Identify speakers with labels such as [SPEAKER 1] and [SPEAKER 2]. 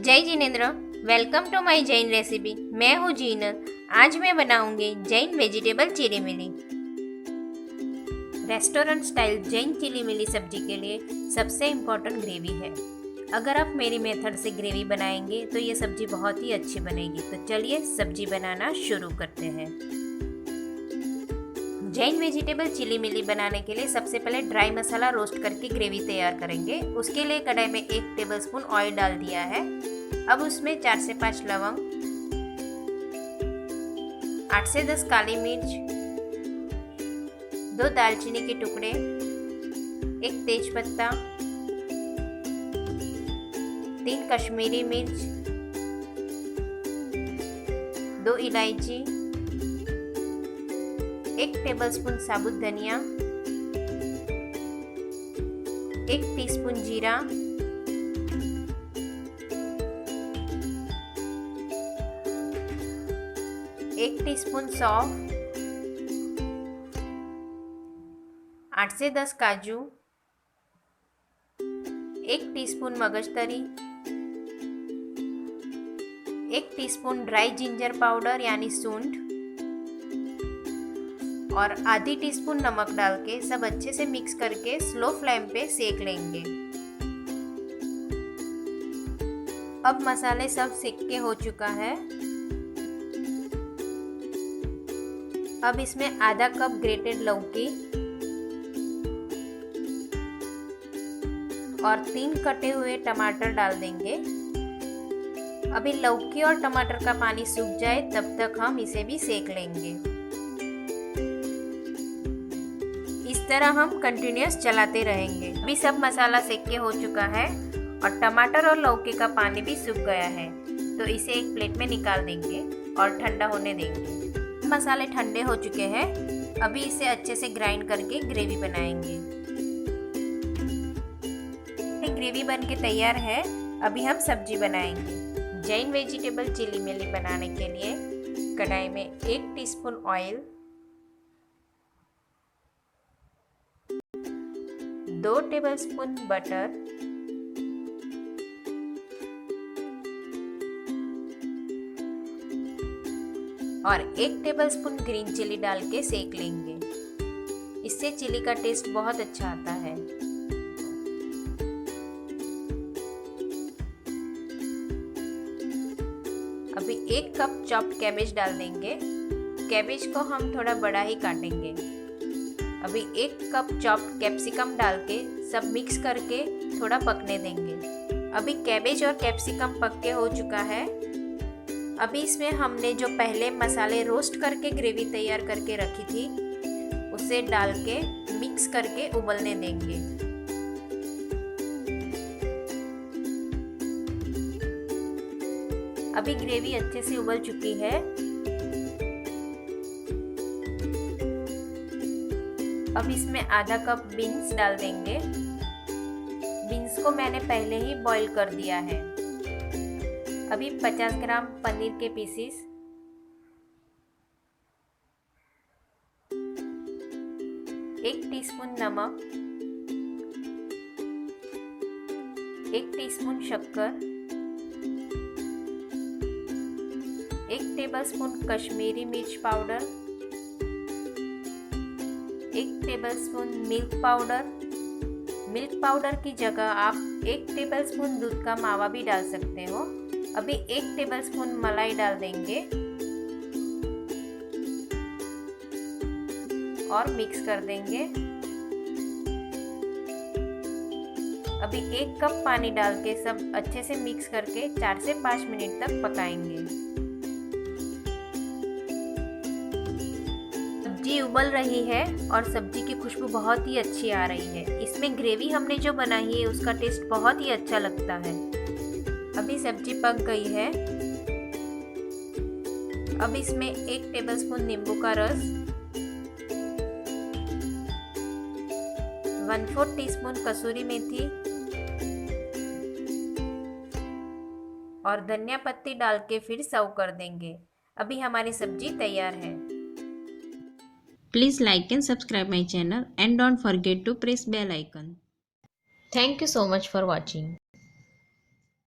[SPEAKER 1] जय जिनेन्द्र, welcome to my Jain recipe. मैं हूँ जीनत। आज मैं बनाऊंगी Jain vegetable chilli milli. Restaurant style Jain chilli milli सब्जी के लिए सबसे इम्पोर्टेंट ग्रेवी है। अगर आप मेरी मेथड से ग्रेवी बनाएंगे तो ये सब्जी बहुत ही अच्छी बनेगी। तो चलिए सब्जी बनाना शुरू करते हैं। जैन वेजिटेबल चिली मिली बनाने के लिए सबसे पहले ड्राई मसाला रोस्ट करके ग्रेवी तैयार करेंगे। उसके लिए कढ़ाई में 1 टेबलस्पून ऑयल डाल दिया है। अब उसमें 4 से 5 लवंग, 8 से 10 काली मिर्च, 2 दालचीनी के टुकड़े, 1 तेजपत्ता, 3 कश्मीरी मिर्च, 2 इलायची, 1 टेबलस्पून साबुत धनिया, 1 टीस्पून जीरा, 1 टीस्पून सौंफ, 8 से 10 काजू, 1 टीस्पून मगजतरी, 1 टीस्पून ड्राई जिंजर पाउडर यानी सूंठ और आधी टीस्पून नमक डाल के सब अच्छे से मिक्स करके स्लो फ्लेम पे सेक लेंगे। अब मसाले सब सेक के हो चुका है। अब इसमें आधा कप ग्रेटेड लौकी और 3 कटे हुए टमाटर डाल देंगे। अभी लौकी और टमाटर का पानी सूख जाए तब तक हम इसे भी सेक लेंगे। इस तरह हम कंटिन्यूअस चलाते रहेंगे। अभी सब मसाला सेक के हो चुका है और टमाटर और लौकी का पानी भी सूख गया है। तो इसे एक प्लेट में निकाल देंगे और ठंडा होने देंगे। मसाले ठंडे हो चुके हैं। अभी इसे अच्छे से ग्राइंड करके ग्रेवी बनाएंगे। ग्रेवी बन के तैयार है। अभी हम सब्जी बनाएंगे। जैन वेजिटेबल चिली मिली बनाने के लिए कढ़ाई में 1 टीस्पून ऑयल, 2 टेबलस्पून बटर, और 1 टेबलस्पून ग्रीन चिली डाल के सेक लेंगे। इससे चिली का टेस्ट बहुत अच्छा आता है। अभी 1 कप चॉप्ड कैबेज डाल देंगे। कैबेज को हम थोड़ा बड़ा ही काटेंगे। अभी 1 कप चॉप्ड कैप्सिकम डाल के सब मिक्स करके थोड़ा पकने देंगे। अभी कैबेज और कैप्सिकम पक के हो चुका है। अभी इसमें हमने जो पहले मसाले रोस्ट करके ग्रेवी तैयार करके रखी थी उसे डाल के मिक्स करके उबलने देंगे। अभी ग्रेवी अच्छे से उबल चुकी है। अब इसमें आधा कप बीन्स डाल देंगे। बीन्स को मैंने पहले ही बॉईल कर दिया है। अभी 50 ग्राम पनीर के पीसेस, 1 टीस्पून नमक, 1 टीस्पून शक्कर, 1 टेबलस्पून कश्मीरी मिर्च powder, 1 tablespoon milk powder. Milk powder की जगह आप 1 टेबलस्पून दूध का मावा भी डाल सकते हो। अभी 1 टेबलस्पून मलाई डाल देंगे और मिक्स कर देंगे। अभी 1 कप पानी डाल के सब अच्छे से मिक्स करके 4 से 5 मिनट तक पकाएंगे। सब्जी उबल रही है और सब्जी की खुशबू बहुत ही अच्छी आ रही है। इसमें ग्रेवी हमने जो बनाई है उसका टेस्ट बहुत ही अच्छा लगता है। अभी सब्जी पक गई है। अब इसमें 1 टेबलस्पून नींबू का रस, 1/4 टीस्पून कसूरी मेथी और धनिया पत्ती डाल के फिर सर्व कर देंगे। अभी हमारी सब्जी तैयार है।
[SPEAKER 2] Please like and subscribe my channel and don't forget to press bell icon.
[SPEAKER 1] Thank you so much for watching.